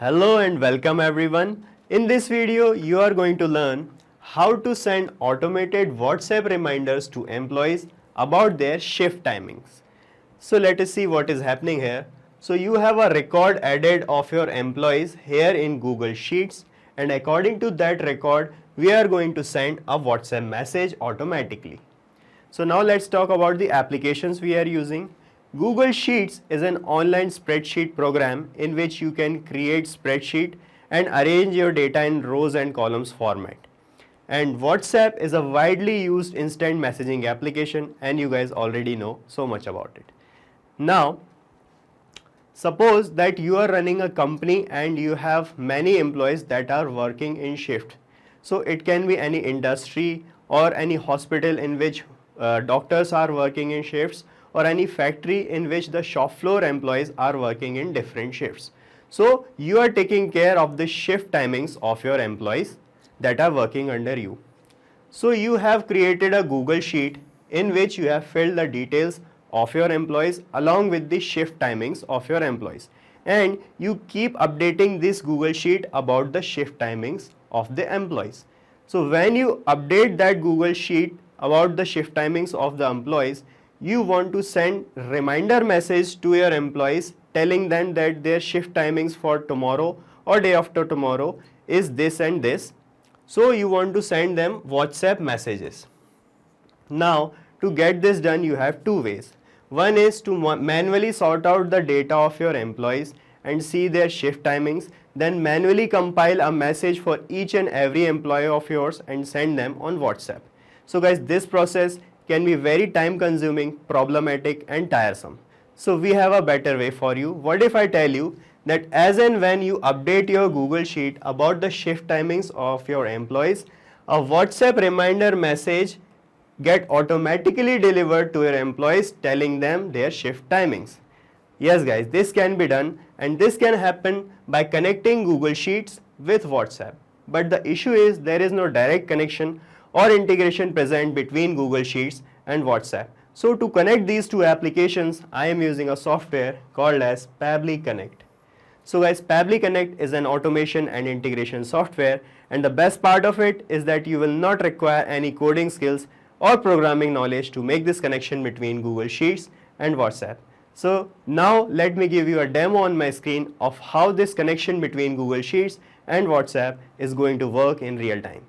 Hello and welcome everyone. In this video, you are going to learn how to send automated WhatsApp reminders to employees about their shift timings. So let us see what is happening here. So you have a record added of your employees here in Google Sheets, and according to that record, we are going to send a WhatsApp message automatically. So now let's talk about the applications we are using. Google Sheets is an online spreadsheet program in which you can create spreadsheet and arrange your data in rows and columns format. And WhatsApp is a widely used instant messaging application, and you guys already know so much about it. Now, suppose that you are running a company and you have many employees that are working in shift. So it can be any industry or any hospital in which doctors are working in shifts, or any factory in which the shop floor employees are working in different shifts. So you are taking care of the shift timings of your employees that are working under you. So you have created a Google Sheet in which you have filled the details of your employees along with the shift timings of your employees, and you keep updating this Google Sheet about the shift timings of the employees. So when you update that Google Sheet about the shift timings of the employees, you want to send reminder message to your employees telling them that their shift timings for tomorrow or day after tomorrow is this and this. So you want to send them WhatsApp messages. Now to get this done, you have two ways. One is to manually sort out the data of your employees and see their shift timings, then manually compile a message for each and every employee of yours and send them on WhatsApp. So guys, this process can be very time consuming, problematic and tiresome. So we have a better way for you. What if I tell you that as and when you update your Google Sheet about the shift timings of your employees, a WhatsApp reminder message get automatically delivered to your employees telling them their shift timings. Yes guys, this can be done, and this can happen by connecting Google Sheets with WhatsApp. But the issue is there is no direct connection or integration present between Google Sheets and WhatsApp. So to connect these two applications, I am using a software called as Pabbly Connect. So guys, Pabbly Connect is an automation and integration software, and the best part of it is that you will not require any coding skills or programming knowledge to make this connection between Google Sheets and WhatsApp. So now let me give you a demo on my screen of how this connection between Google Sheets and WhatsApp is going to work in real time.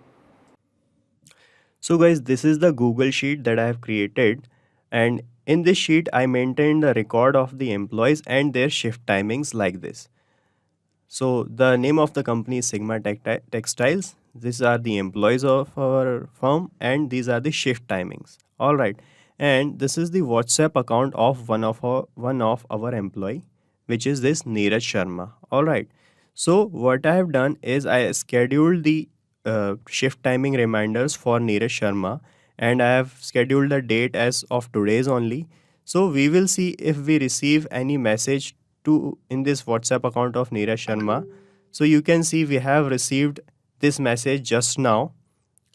So guys, this is the Google Sheet that I have created, and in this sheet I maintain the record of the employees and their shift timings like this. So the name of the company is Sigma Textiles. These are the employees of our firm and these are the shift timings. Alright, and this is the WhatsApp account of one of our employee, which is this Neeraj Sharma. Alright, so what I have done is I scheduled the shift timing reminders for Neeraj Sharma, and I have scheduled the date as of today's only. So we will see if we receive any message in this WhatsApp account of Neeraj Sharma. So you can see we have received this message just now,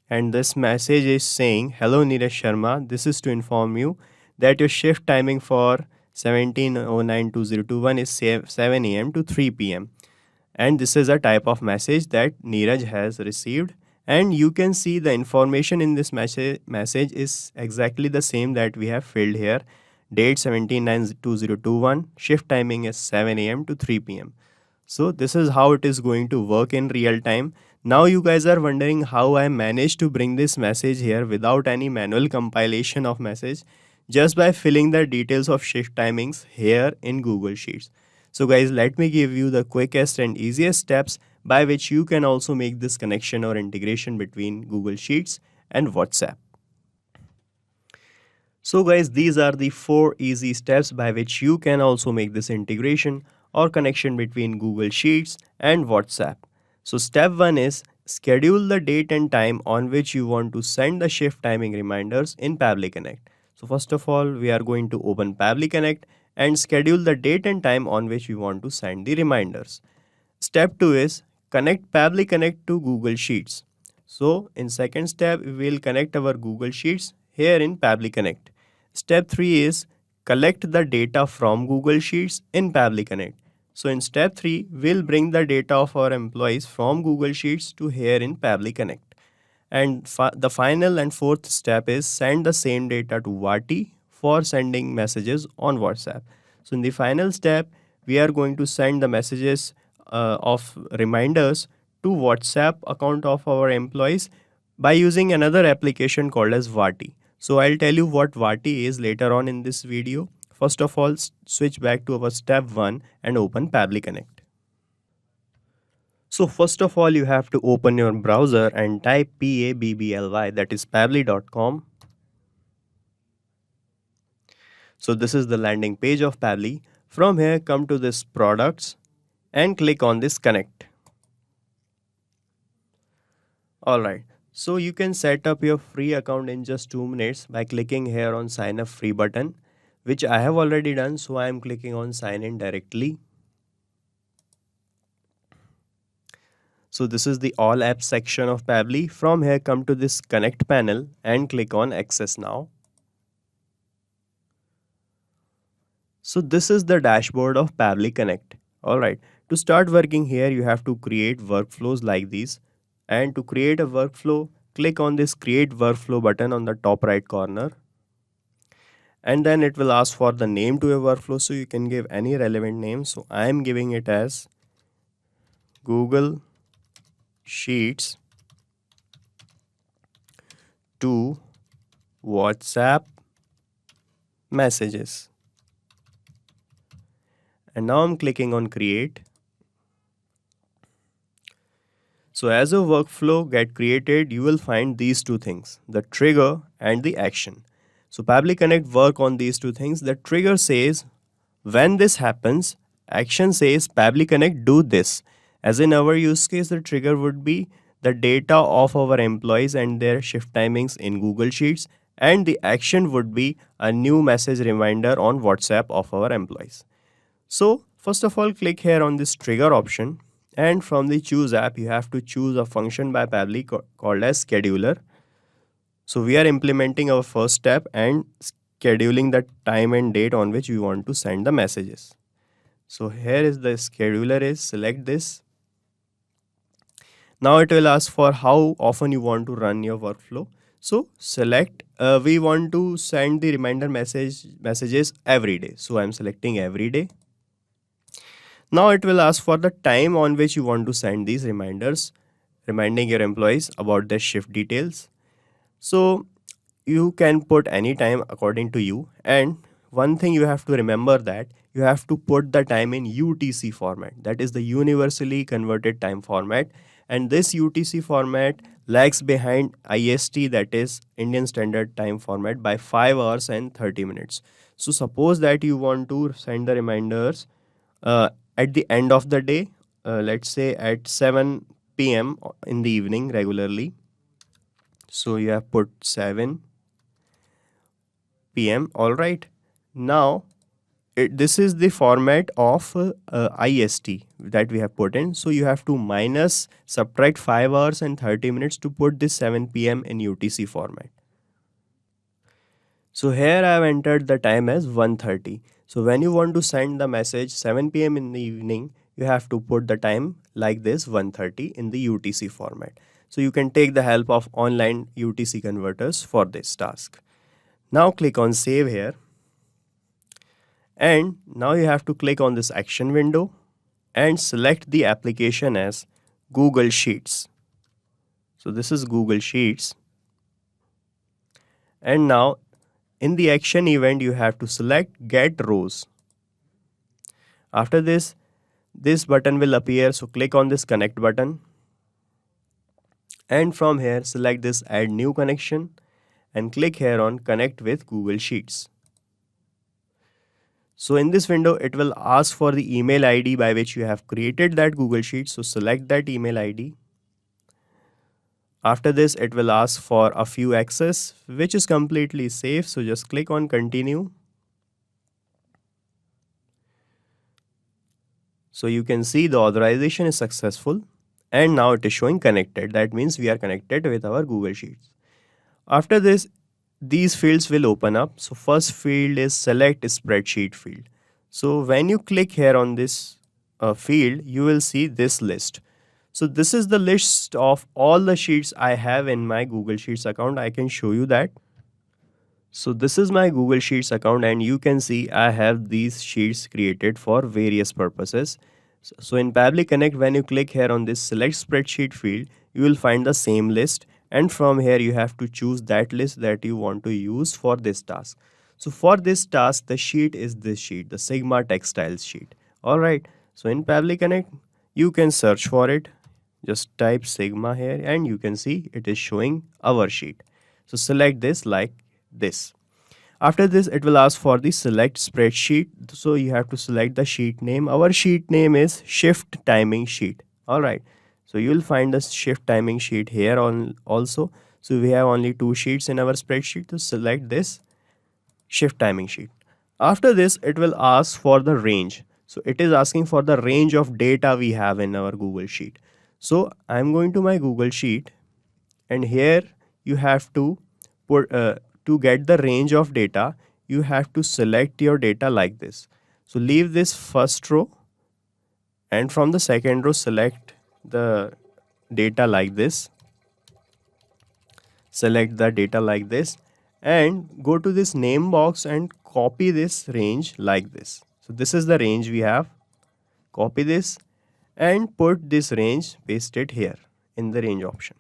and this message is saying, "Hello Neeraj Sharma, this is to inform you that your shift timing for 1709-2021 is 7 a.m. to 3 p.m. And this is a type of message that Neeraj has received, and you can see the information in this message is exactly the same that we have filled here. Date 17/9/2021, shift timing is 7 a.m. to 3 p.m. So this is how it is going to work in real time. Now you guys are wondering how I managed to bring this message here without any manual compilation of message, just by filling the details of shift timings here in Google Sheets. So guys, let me give you the quickest and easiest steps by which you can also make this connection or integration between Google Sheets and WhatsApp. So guys, these are the 4 easy steps by which you can also make this integration or connection between Google Sheets and WhatsApp. So step 1 is schedule the date and time on which you want to send the shift timing reminders in Pabbly Connect. So first of all, we are going to open Pabbly Connect and schedule the date and time on which we want to send the reminders. Step 2 is connect Pabbly Connect to Google Sheets. So in second step, we will connect our Google Sheets here in Pabbly Connect. Step 3 is collect the data from Google Sheets in Pabbly Connect. So in step 3, we'll bring the data of our employees from Google Sheets to here in Pabbly Connect. And the final and fourth step is send the same data to 𝗏𝗏 for sending messages on WhatsApp. So in the final step, we are going to send the messages of reminders to WhatsApp account of our employees by using another application called as 𝗏𝗏. So I'll tell you what 𝗏𝗏 is later on in this video. First of all, switch back to our step 1 and open Pabbly Connect. So first of all, you have to open your browser and type Pabbly, that is pabbly.com. So this is the landing page of Pabbly. From here, come to this products and click on this connect. Alright, so you can set up your free account in just 2 minutes by clicking here on sign up free button, which I have already done. So I am clicking on sign in directly. So this is the all apps section of Pabbly. From here, come to this connect panel and click on access now. So this is the dashboard of Pabbly Connect. Alright, to start working here, you have to create workflows like these. And to create a workflow, click on this create workflow button on the top right corner. And then it will ask for the name to your workflow, so you can give any relevant name. So I am giving it as Google Sheets to WhatsApp messages. And now I'm clicking on create. So as a workflow get created, you will find these two things, the trigger and the action. So Pabbly Connect work on these two things. The trigger says when this happens, action says Pabbly Connect do this. As in our use case, the trigger would be the data of our employees and their shift timings in Google Sheets, and the action would be a new message reminder on WhatsApp of our employees. So first of all, click here on this trigger option, and from the choose app, you have to choose a function by Pabbly called as scheduler. So we are implementing our first step and scheduling the time and date on which we want to send the messages. So here is the scheduler is, select this. Now it will ask for how often you want to run your workflow. So select, we want to send the reminder messages every day. So I'm selecting every day. Now it will ask for the time on which you want to send these reminders, reminding your employees about their shift details. So you can put any time according to you. And one thing you have to remember that you have to put the time in UTC format. That is the universally converted time format. And this UTC format lags behind IST, that is Indian Standard Time format, by 5 hours and 30 minutes. So suppose that you want to send the reminders at the end of the day, let's say at 7 p.m. in the evening regularly. So you have put 7 p.m. Alright. Now this is the format of IST that we have put in. So you have to subtract 5 hours and 30 minutes to put this 7 p.m. in UTC format. So here I have entered the time as 1:30. So when you want to send the message 7 p.m. in the evening, you have to put the time like this 1:30 in the UTC format. So you can take the help of online UTC converters for this task. Now click on save here. And now you have to click on this action window and select the application as Google Sheets. So this is Google Sheets. And now in the action event, you have to select get rows. After this button will appear. So click on this connect button. And from here, select this add new connection and click here on connect with Google Sheets. So in this window, it will ask for the email ID by which you have created that Google Sheet. So select that email ID. After this, it will ask for a few access, which is completely safe. So just click on continue. So you can see the authorization is successful. And now it is showing connected. That means we are connected with our Google Sheets. After this, these fields will open up. So first field is select spreadsheet field. So when you click here on this field, you will see this list. So this is the list of all the sheets I have in my Google Sheets account. I can show you that. So this is my Google Sheets account, and you can see I have these sheets created for various purposes. So in Pabbly Connect, when you click here on this select spreadsheet field, you will find the same list, and from here you have to choose that list that you want to use for this task. So for this task, the sheet is this sheet, the Sigma Textiles sheet. Alright, so in Pabbly Connect, you can search for it. Just type Sigma here and you can see it is showing our sheet. So select this like this. After this, it will ask for the select spreadsheet. So you have to select the sheet name. Our sheet name is shift timing sheet. Alright, so you will find the shift timing sheet here on also. So we have only 2 sheets in our spreadsheet, to select this shift timing sheet. After this, it will ask for the range. So it is asking for the range of data we have in our Google Sheet. So I'm going to my Google Sheet, and here you have to put to get the range of data, you have to select your data like this. So leave this first row, and from the second row select the data like this. Select the data like this and go to this name box and copy this range like this. So this is the range we have. Copy this and put this range, paste it here in the range option.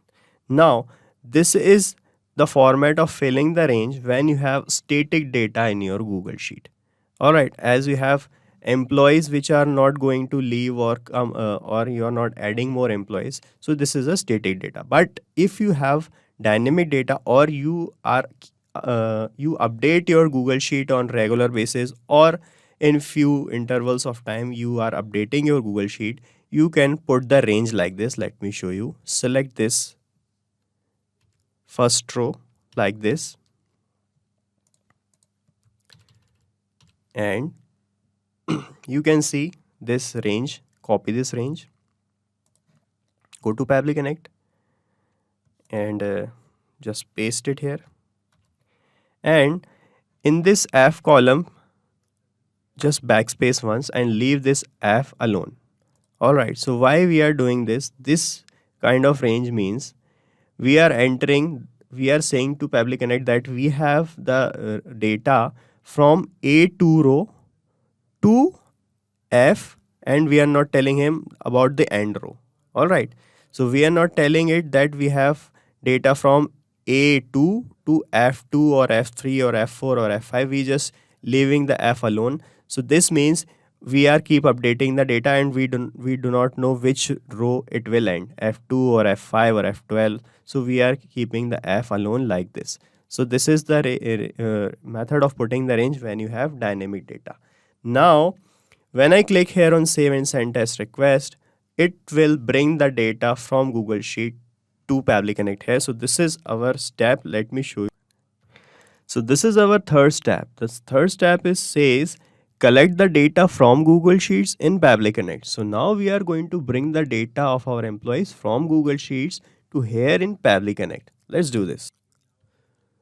Now this is the format of filling the range when you have static data in your Google Sheet. Alright, as you have employees which are not going to leave or come or you are not adding more employees, so this is a static data. But if you have dynamic data, or you are you update your Google Sheet on regular basis, or in few intervals of time you are updating your Google Sheet, you can put the range like this. Let me show you. Select this first row like this, and you can see this range. Copy this range, go to Pabbly Connect and just paste it here, and in this F column just backspace once and leave this F alone. Alright, so why we are doing this? This kind of range means we are saying to Pabbly Connect that we have the data from A2 row to F, and we are not telling him about the end row. Alright, so we are not telling it that we have data from A2 to F2 or F3 or F4 or F5. We just leaving the F alone. So this means we are keep updating the data, and we do not know which row it will end, F2 or F5 or F12. So we are keeping the F alone like this. So this is the method of putting the range when you have dynamic data. Now when I click here on save and send test request, it will bring the data from Google Sheet to Pabbly Connect here. So this is our step. Let me show you. So this is our third step. The third step says collect the data from Google Sheets in Pabbly Connect. So now we are going to bring the data of our employees from Google Sheets to here in Pabbly Connect. Let's do this.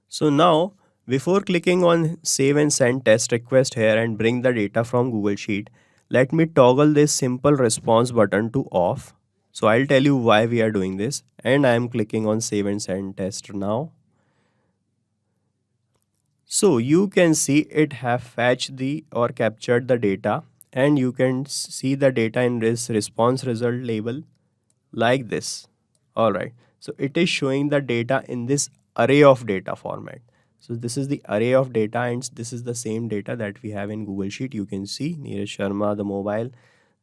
So now, before clicking on save and send test request here and bring the data from Google Sheet, let me toggle this simple response button to off. So I'll tell you why we are doing this, and I am clicking on save and send test now. So you can see it have fetched the or captured the data, and you can see the data in this response result label like this. Alright, so it is showing the data in this array of data format. So this is the array of data, and this is the same data that we have in Google Sheet. You can see 𝗪𝗔𝗪𝗆, the mobile.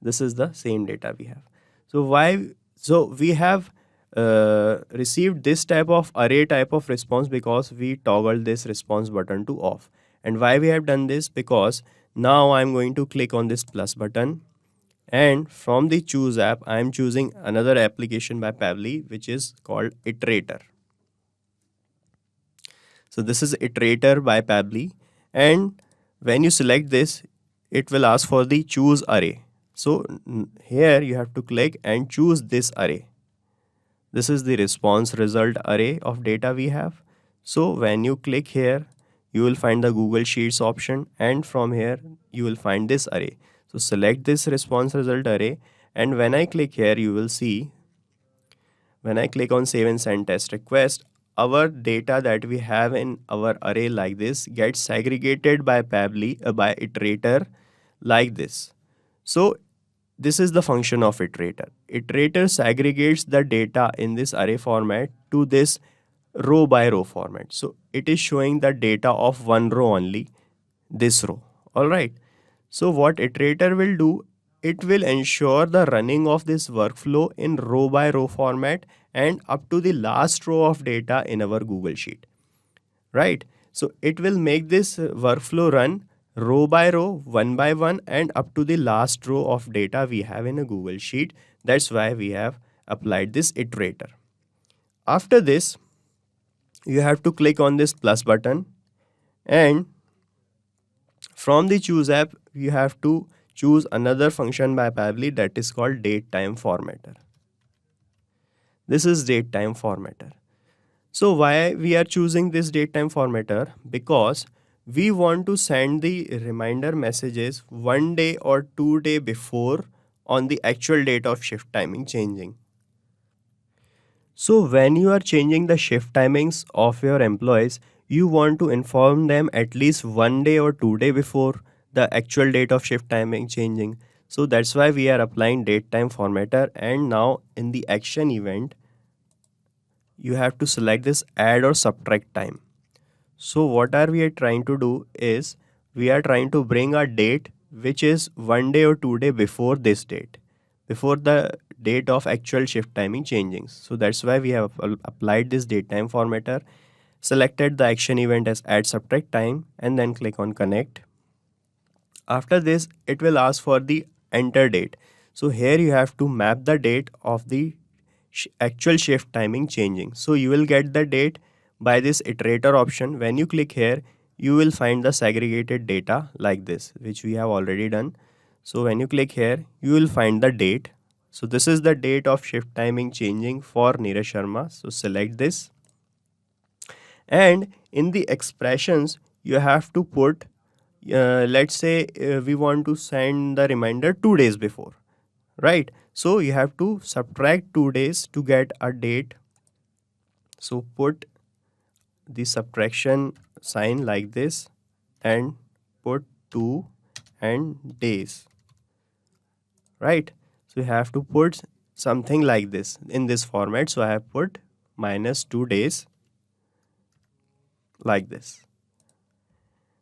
This is the same data we have. So why? So we have received this type of array type of response because we toggled this response button to off. And why we have done this? Because now I'm going to click on this plus button, and from the choose app I'm choosing another application by Pabbly which is called Iterator. So this is Iterator by Pabbly, and when you select this, it will ask for the choose array. So here you have to click and choose this array. This is the response result array of data we have. So when you click here, you will find the Google Sheets option, and from here you will find this array. So select this response result array, and when I click here, you will see when I click on save and send test request, our data that we have in our array like this gets segregated by by iterator like this. So this is the function of iterator. Iterator segregates the data in this array format to this row by row format. So it is showing the data of one row only, this row. Alright. So what iterator will do, it will ensure the running of this workflow in row by row format and up to the last row of data in our Google Sheet. Right? So it will make this workflow run row by row, one by one, and up to the last row of data we have in a Google Sheet. That's why we have applied this iterator. After this, you have to click on this plus button, and from the choose app, you have to choose another function by Pabbly that is called DateTimeFormatter. This is DateTimeFormatter. So why we are choosing this DateTimeFormatter? Because we want to send the reminder messages 1 day or 2 days before on the actual date of shift timing changing. So when you are changing the shift timings of your employees, you want to inform them at least 1 day or 2 days before the actual date of shift timing changing. So that's why we are applying DateTimeFormatter, and now in the action event, you have to select this add or subtract time. So what are we trying to do is we are trying to bring a date which is 1 day or 2 days before this date, before the date of actual shift timing changing. So that's why we have applied this DateTimeFormatter, selected the action event as add subtract time, and then click on connect. After this, it will ask for the enter date. So here you have to map the date of the actual shift timing changing. So you will get the date by this iterator option. When you click here, you will find the segregated data like this, which we have already done. So when you click here, you will find the date. So this is the date of shift timing changing for Neeraj Sharma. So select this. And in the expressions, you have to put, let's say we want to send the reminder 2 days before, right? So you have to subtract 2 days to get a date. So put the subtraction sign like this and put 2 and days, right? So you have to put something like this in this format. So I have put -2 days like this.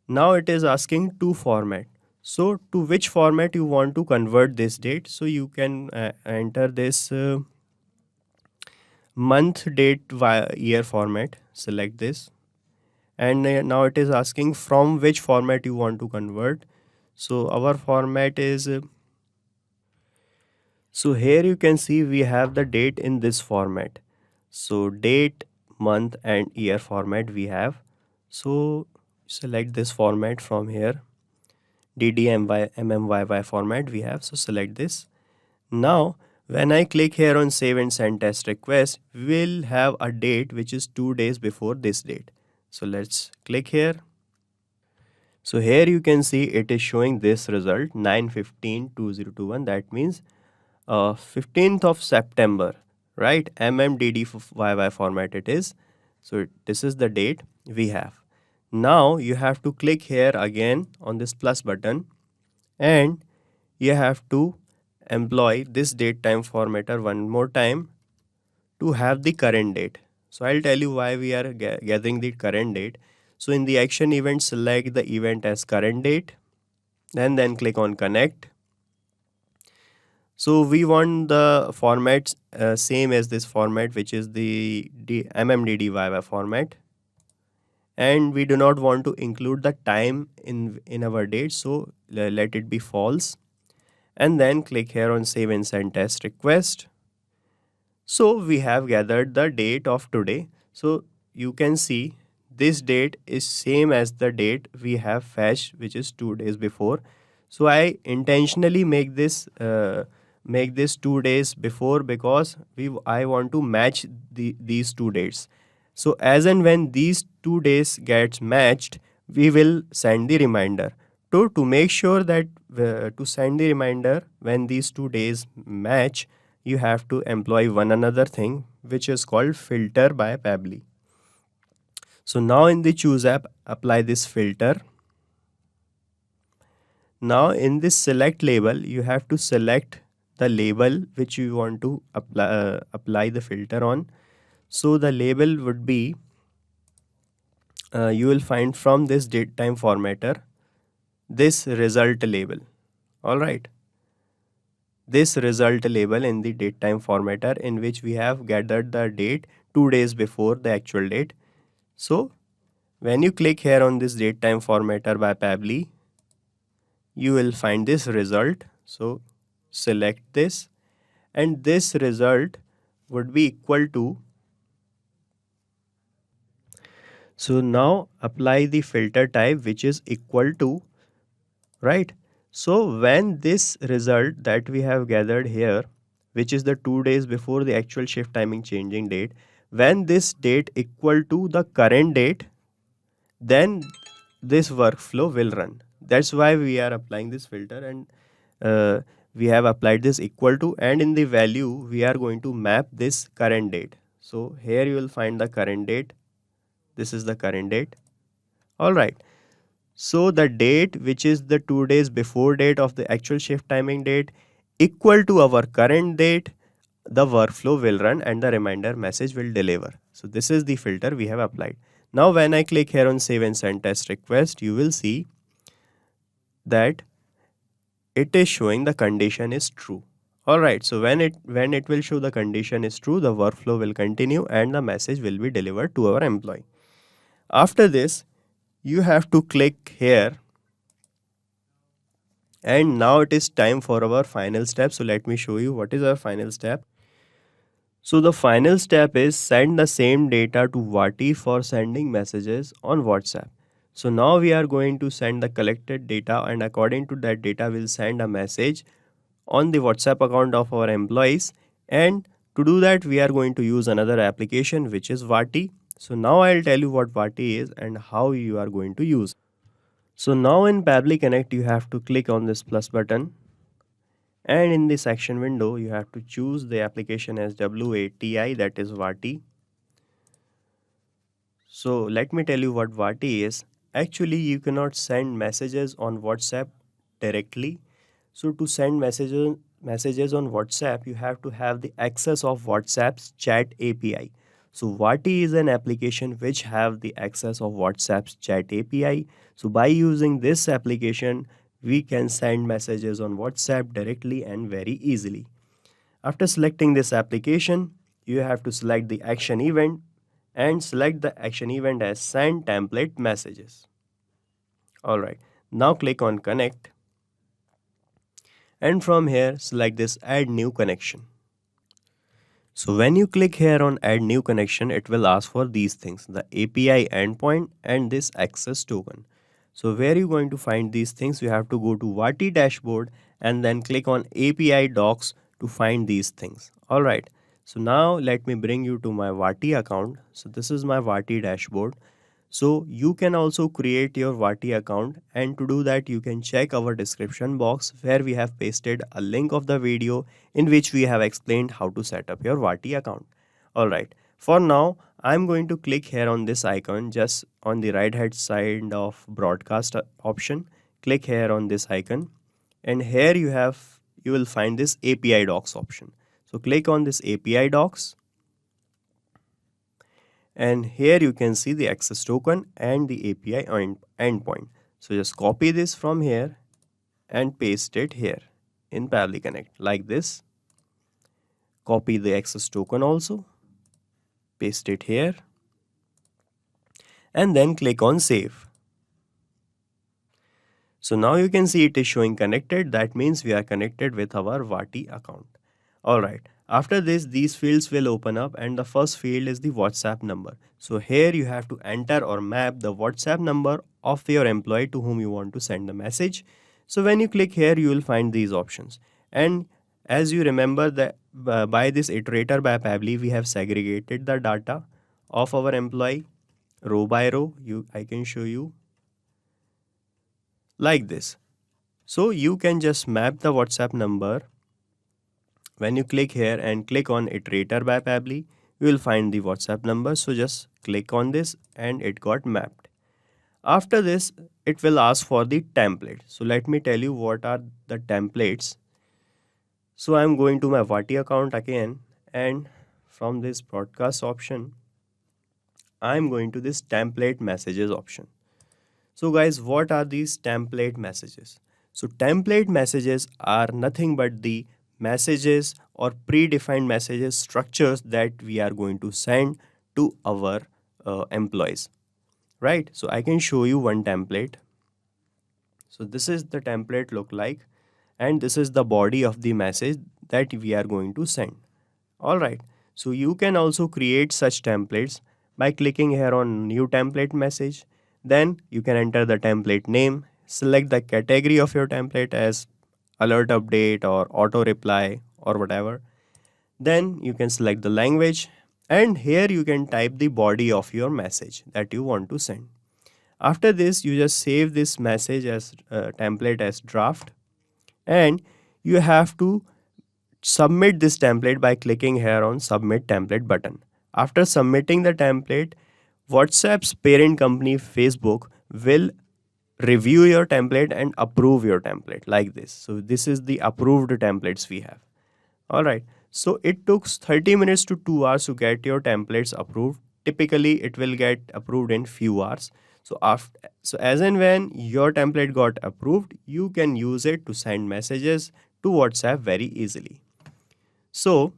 Now it is asking to format. So to which format you want to convert this date? So you can enter this month, date, year format. Select this. And now it is asking from which format you want to convert. So our format is, so here you can see we have the date in this format. So date, month and year format we have. So select this format from here. DDMMYY format we have. So select this. Now when I click here on save and send test request, we'll have a date which is 2 days before this date. So let's click here. So here you can see it is showing this result 9/15/2021. That means 15th of September, right? MMDDYY format it is. So this is the date we have. Now you have to click here again on this plus button, and you have to employ this DateTimeFormatter one more time to have the current date. So I'll tell you why we are gathering the current date. So in the action event, select the event as current date, and then click on connect. So we want the format same as this format, which is the MMDDYY format. And we do not want to include the time in our date. So let it be false. And then click here on save and send test request. So we have gathered the date of today. So you can see this date is same as the date we have fetched, which is 2 days before. So I intentionally make this 2 days before because I want to match these 2 dates. So as and when these 2 days gets matched, we will send the reminder. So to make sure that to send the reminder when these 2 days match, you have to employ one another thing which is called filter by Pabbly. So now in the choose app, apply this filter. Now in this select label, you have to select the label which you want to apply the filter on. So the label would be, you will find from this DateTimeFormatter, this result label. Alright. This result label in the DateTimeFormatter, in which we have gathered the date 2 days before the actual date. So when you click here on this DateTimeFormatter by Pabbly, you will find this result. So select this, and this result would be equal to. So now apply the filter type which is equal to, right? So when this result that we have gathered here, which is the 2 days before the actual shift timing changing date, when this date equal to the current date, then this workflow will run. That's why we are applying this filter, and we have applied this equal to, and in the value we are going to map this current date. So here you will find the current date. This is the current date. All right. So the date which is the 2 days before date of the actual shift timing date equal to our current date, the workflow will run and the reminder message will deliver. So this is the filter we have applied. Now when I click here on save and send test request, you will see that it is showing the condition is true. Alright, so when it will show the condition is true, the workflow will continue and the message will be delivered to our employee. After this, you have to click here, and now it is time for our final step. So let me show you what is our final step. So the final step is send the same data to 𝗏𝗏 for sending messages on WhatsApp. So now we are going to send the collected data, and according to that data we'll send a message on the WhatsApp account of our employees. And to do that we are going to use another application which is 𝗏𝗏. So now I'll tell you what 𝗏𝗏 is and how you are going to use. So now in Pabbly Connect you have to click on this plus button, and in this action window you have to choose the application as 𝗏𝗏𝗼𝗍𝗍, that is 𝗏𝗏. So let me tell you what 𝗏𝗏 is. Actually you cannot send messages on WhatsApp directly. So to send messages on WhatsApp, you have to have the access of WhatsApp's chat API. So 𝗏𝗏 is an application which have the access of WhatsApp's chat API. So by using this application, we can send messages on WhatsApp directly and very easily. After selecting this application, you have to select the action event and select the action event as send template messages. Alright, now click on connect, and from here select this add new connection. So when you click here on add new connection, it will ask for these things, the API endpoint and this access token. So where you going to find these things? You have to go to 𝗏𝗏 dashboard and then click on API docs to find these things. Alright, so now let me bring you to my 𝗏𝗏 account. So this is my 𝗏𝗏 dashboard. So you can also create your 𝗏𝗏 account, and to do that you can check our description box where we have pasted a link of the video in which we have explained how to set up your 𝗏𝗏 account. Alright, for now I'm going to click here on this icon just on the right hand side of broadcast option. Click here on this icon, and here you will find this API docs option. So click on this API docs, and here you can see the access token and the API endpoint. So just copy this from here and paste it here in Pabbly Connect like this. Copy the access token also, paste it here, and then click on save. So now you can see it is showing connected. That means we are connected with our 𝗏𝗏 account. Alright, after this these fields will open up, and the first field is the WhatsApp number. So here you have to enter or map the WhatsApp number of your employee to whom you want to send the message. So when you click here you will find these options, and as you remember that by this iterator by Pabbly we have segregated the data of our employee row by row. I can show you. like this. So you can just map the WhatsApp number. When you click here and click on Iterator by Pabbly, you will find the WhatsApp number. So just click on this and it got mapped. After this, it will ask for the template. So let me tell you what are the templates. So I'm going to my Vati account again, and from this broadcast option, I'm going to this template messages option. So guys, what are these template messages? So template messages are nothing but the messages or predefined messages structures that we are going to send to our employees, right? So I can show you one template. So this is the template look like, and this is the body of the message that we are going to send. All right. So you can also create such templates by clicking here on new template message. Then you can enter the template name, select the category of your template as alert update or auto reply or whatever. Then you can select the language, and here you can type the body of your message that you want to send. After this, you just save this message as template as draft, and you have to submit this template by clicking here on submit template button. After submitting the template, WhatsApp's parent company Facebook will review your template and approve your template like this. So this is the approved templates we have. All right. So it took 30 minutes to 2 hours to get your templates approved. Typically it will get approved in few hours. So as and when your template got approved, you can use it to send messages to WhatsApp very easily. So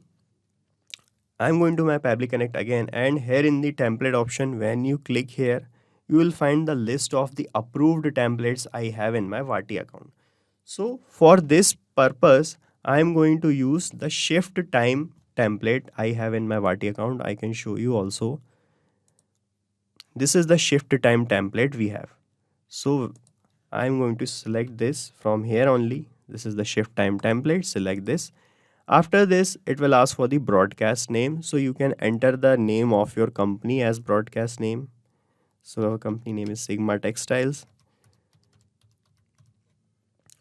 I'm going to my Pabbly Connect again, and here in the template option, when you click here, you will find the list of the approved templates I have in my Vati account. So for this purpose, I'm going to use the shift time template I have in my Vati account. I can show you also. This is the shift time template we have. So I'm going to select this from here only. This is the shift time template. Select this. After this, it will ask for the broadcast name. So you can enter the name of your company as broadcast name. So our company name is Sigma Textiles.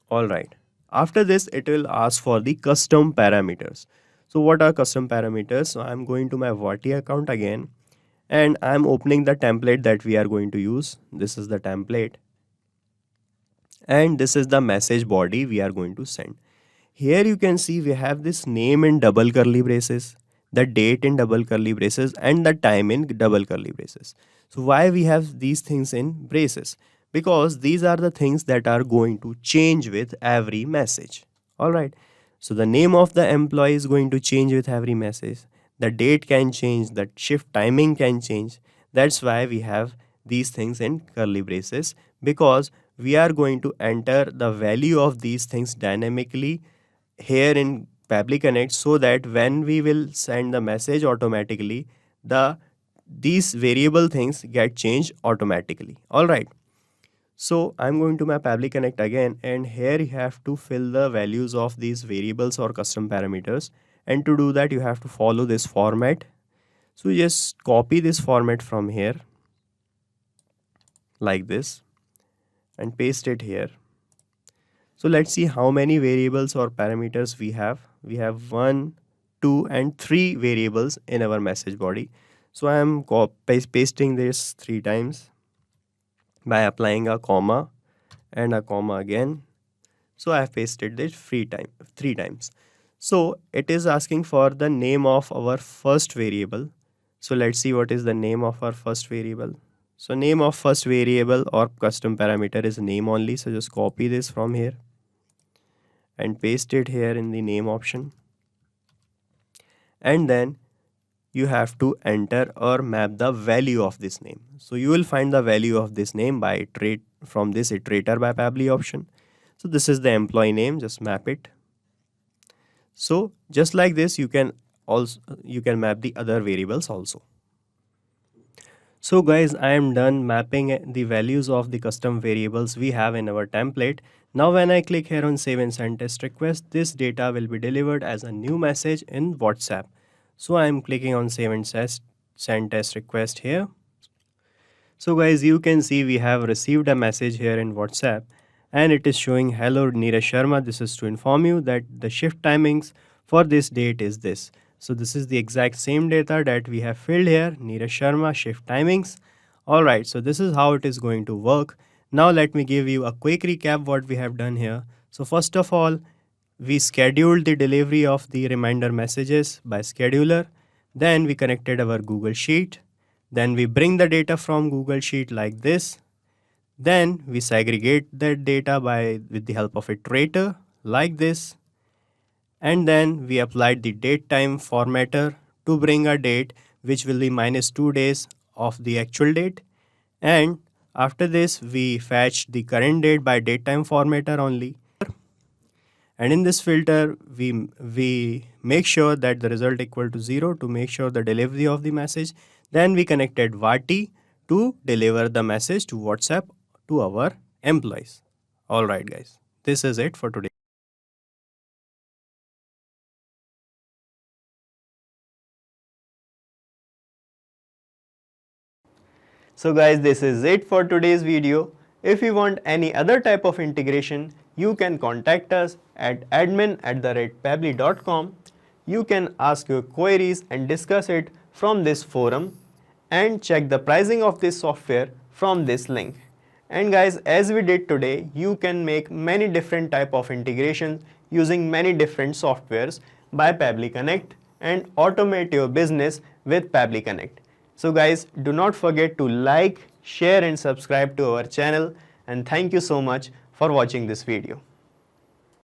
All right. After this, it will ask for the custom parameters. So what are custom parameters? So I'm going to my Vati account again, and I'm opening the template that we are going to use. This is the template. And this is the message body we are going to send. Here you can see we have this name in double curly braces, the date in double curly braces, and the time in double curly braces. So why we have these things in braces? Because these are the things that are going to change with every message. All right. So the name of the employee is going to change with every message. The date can change, the shift timing can change. That's why we have these things in curly braces, because we are going to enter the value of these things dynamically here in Pabbly Connect, so that when we will send the message automatically, these variable things get changed automatically. All right. So I'm going to my Pabbly Connect again, and here you have to fill the values of these variables or custom parameters. And to do that, you have to follow this format. So you just copy this format from here like this and paste it here. So let's see how many variables or parameters we have. We have 1, 2, and 3 variables in our message body. So I am pasting this 3 times by applying a comma and a comma again. So I have pasted this 3 times. So it is asking for the name of our first variable. So let's see what is the name of our first variable. So name of first variable or custom parameter is name only. So just copy this from here and paste it here in the name option. And then you have to enter or map the value of this name. So you will find the value of this name by iterate from this Iterator by Pabbly option. So this is the employee name, just map it. So just like this, you can map the other variables also. So guys, I am done mapping the values of the custom variables we have in our template. Now when I click here on save and send test request, this data will be delivered as a new message in WhatsApp. So I am clicking on save and send test request here. So guys, you can see we have received a message here in WhatsApp, and it is showing hello 𝗪𝗵𝘆 𝗣𝗯𝗯𝗹𝘆. This is to inform you that the shift timings for this date is this. So this is the exact same data that we have filled here, 𝗪𝗵𝘆 𝗣𝗯𝗯𝗹𝘆 shift timings. Alright, so this is how it is going to work. Now let me give you a quick recap what we have done here. So first of all, we scheduled the delivery of the reminder messages by scheduler. Then we connected our Google Sheet. Then we bring the data from Google Sheet like this. Then we segregate that data with the help of Iterator like this. And then we applied the DateTimeFormatter to bring a date which will be minus 2 days of the actual date. And after this, we fetched the current date by DateTimeFormatter only. And in this filter, we make sure that the result equal to 0 to make sure the delivery of the message. Then we connected 𝗏 to deliver the message to WhatsApp to our employees. Alright guys, this is it for today. So guys, this is it for today's video. If you want any other type of integration, you can contact us at admin@pabbly.com. You can ask your queries and discuss it from this forum and check the pricing of this software from this link. And guys, as we did today, you can make many different type of integrations using many different softwares by Pabbly Connect and automate your business with Pabbly Connect. So guys, do not forget to like, share and subscribe to our channel, and thank you so much for watching this video.